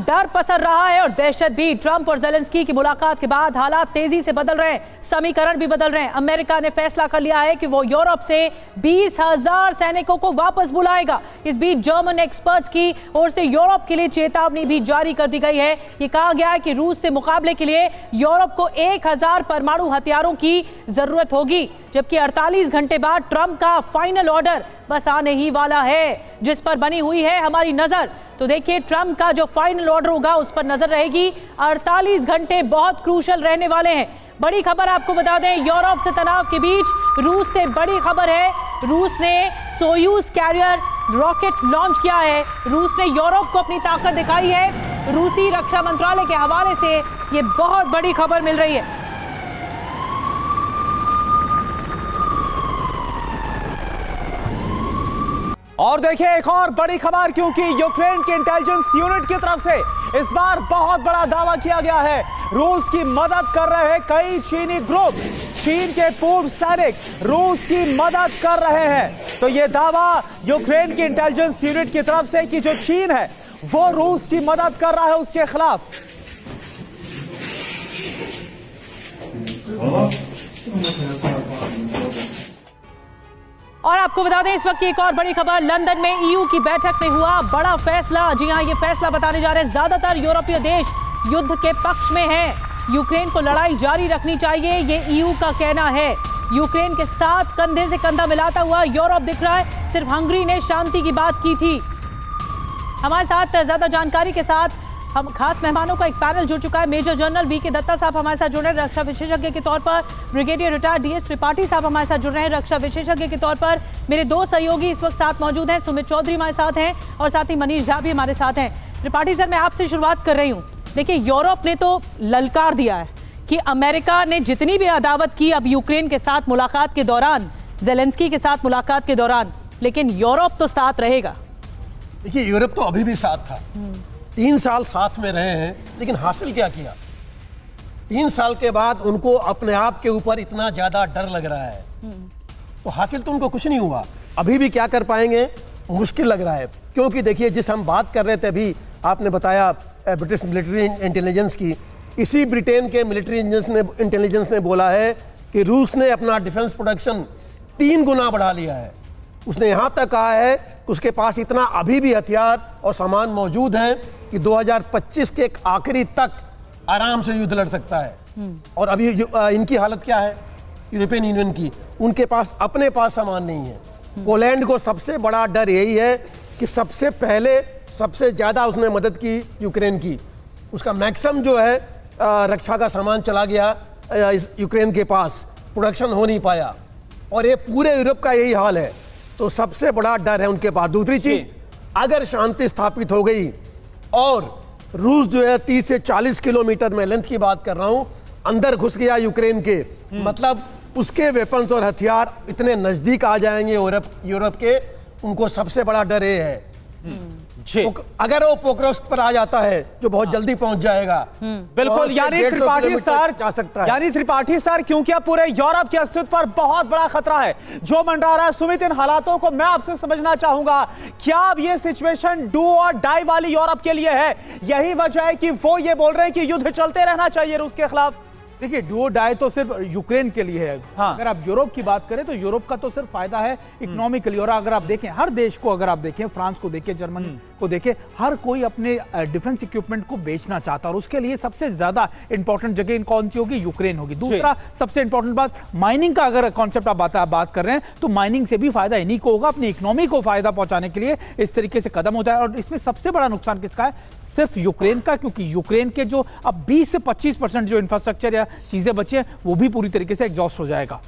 डर पसर रहा है और दहशत भी। ट्रंप और ज़ेलेंस्की की मुलाकात के बाद हालात तेजी से बदल रहे हैं, समीकरण भी बदल रहे हैं। अमेरिका ने फैसला कर लिया है कि वो यूरोप से 20,000 सैनिकों को वापस बुलाएगा। इस बीच जर्मन एक्सपर्ट्स की ओर से यूरोप के लिए चेतावनी भी जारी कर दी गई है। ये कहा गया है कि रूस से मुकाबले के लिए यूरोप को 1,000 परमाणु हथियारों की जरूरत होगी, जबकि 48 घंटे बाद ट्रंप का फाइनल ऑर्डर बस आने ही वाला है, जिस पर बनी हुई है हमारी नजर। तो देखिए, ट्रंप का जो फाइनल ऑर्डर होगा उस पर नजर रहेगी। 48 घंटे बहुत क्रूशल रहने वाले हैं। बड़ी खबर आपको बता दें, यूरोप से तनाव के बीच रूस से बड़ी खबर है। रूस ने सोयूज कैरियर रॉकेट लॉन्च किया है। रूस ने यूरोप को अपनी ताकत दिखाई है। रूसी रक्षा मंत्रालय के हवाले से ये बहुत बड़ी खबर मिल रही है। और देखिए एक और बड़ी खबर, क्योंकि यूक्रेन के इंटेलिजेंस यूनिट की तरफ से इस बार बहुत बड़ा दावा किया गया है। रूस की मदद कर रहे हैं कई चीनी ग्रुप। चीन के पूर्व सैनिक रूस की मदद कर रहे हैं। तो यह दावा यूक्रेन की इंटेलिजेंस यूनिट की तरफ से कि जो चीन है वो रूस की मदद कर रहा है उसके खिलाफ। और आपको बता दें, इस वक्त की एक और बड़ी खबर, लंदन में ईयू की बैठक में हुआ बड़ा फैसला। जी हां, ये फैसला बताने जा रहे हैं, ज्यादातर यूरोपीय देश युद्ध के पक्ष में हैं। यूक्रेन को लड़ाई जारी रखनी चाहिए, ये ईयू का कहना है। यूक्रेन के साथ कंधे से कंधा मिलाता हुआ यूरोप दिख रहा है। सिर्फ हंगरी ने शांति की बात की थी। हमारे साथ ज्यादा जानकारी के साथ हम खास मेहमानों का एक पैनल जुड़ चुका है। मेजर जनरल वीके दत्ता साहब हमारे साथ जुड़ रहे हैं रक्षा विशेषज्ञ के तौर पर। ब्रिगेडियर रिटायर्ड डीएस त्रिपाठी साहब हमारे साथ जुड़ रहे हैं रक्षा विशेषज्ञ के तौर पर। मेरे दो सहयोगी इस वक्त साथ मौजूद हैं, सुमित चौधरी हमारे साथ हैं और साथ ही मनीष झा भी हमारे साथ हैं। त्रिपाठी सर, मैं आपसे शुरुआत कर रही हूँ। देखिए, यूरोप ने तो ललकार दिया है कि अमेरिका ने जितनी भी अदावत की अब यूक्रेन के साथ मुलाकात के दौरान, ज़ेलेंस्की के साथ मुलाकात के दौरान, लेकिन यूरोप तो साथ रहेगा। देखिए, यूरोप तो अभी भी साथ था। 3 साल साथ में रहे हैं, लेकिन हासिल क्या किया? 3 साल के बाद उनको अपने आप के ऊपर इतना ज्यादा डर लग रहा है, तो हासिल तो उनको कुछ नहीं हुआ। अभी भी क्या कर पाएंगे, मुश्किल लग रहा है। क्योंकि देखिए, जिस हम बात कर रहे थे अभी, आपने बताया ब्रिटिश मिलिट्री इंटेलिजेंस की, इसी ब्रिटेन के मिलिट्री इंटेलिजेंस ने बोला है कि रूस ने अपना डिफेंस प्रोडक्शन 3 गुना बढ़ा लिया है। उसने यहाँ तक कहा है कि उसके पास इतना अभी भी हथियार और सामान मौजूद हैं कि 2025 के आखिरी तक आराम से युद्ध लड़ सकता है। और अभी इनकी हालत क्या है यूरोपियन यूनियन की? उनके पास अपने पास सामान नहीं है। पोलैंड को सबसे बड़ा डर यही है कि सबसे पहले सबसे ज़्यादा उसने मदद की यूक्रेन की। उसका मैक्सिमम जो है रक्षा का सामान चला गया इस यूक्रेन के पास, प्रोडक्शन हो नहीं पाया। और ये पूरे यूरोप का यही हाल है। तो सबसे बड़ा डर है उनके पास। दूसरी चीज, अगर शांति स्थापित हो गई और रूस जो है 30 से 40 किलोमीटर में लेंथ की बात कर रहा हूं, अंदर घुस गया यूक्रेन के, मतलब उसके वेपन्स और हथियार इतने नजदीक आ जाएंगे यूरोप के, उनको सबसे बड़ा डर ये है। अगर वो पोक्रोव्स्क पर आ जाता है, जो बहुत जल्दी पहुंच जाएगा, बिल्कुल। यानी त्रिपाठी सर जा सकता है। यानी त्रिपाठी सर, क्योंकि अब पूरे यूरोप के अस्तित्व पर बहुत बड़ा खतरा है जो मंडरा रहा है। सुमित, इन हालातों को मैं आपसे समझना चाहूंगा, क्या अब ये सिचुएशन डू और डाई वाली यूरोप के लिए है? यही वजह है कि वो ये बोल रहे हैं कि युद्ध चलते रहना चाहिए रूस के खिलाफ। देखिए, डू डाई तो सिर्फ यूक्रेन के लिए है। हाँ। अगर आप यूरोप की बात करें तो यूरोप का तो सिर्फ फायदा है इकोनॉमिकली। और अगर आप देखें हर देश को, अगर आप देखें फ्रांस को देखें, जर्मनी को देखें, हर कोई अपने डिफेंस इक्विपमेंट को बेचना चाहता है। और उसके लिए सबसे ज्यादा इंपॉर्टेंट जगह कौन सी होगी? यूक्रेन होगी। दूसरा सबसे इंपॉर्टेंट बात, माइनिंग का अगर कॉन्सेप्ट आप बात कर रहे हैं तो माइनिंग से भी फायदा इन्हीं को होगा। अपनी इकोनॉमी को फायदा पहुंचाने के लिए इस तरीके से कदम होता है। और इसमें सबसे बड़ा नुकसान किसका है? सिर्फ यूक्रेन का, क्योंकि यूक्रेन के जो अब 20 से 25% जो इंफ्रास्ट्रक्चर या चीजें बची हैं वो भी पूरी तरीके से एग्जॉस्ट हो जाएगा।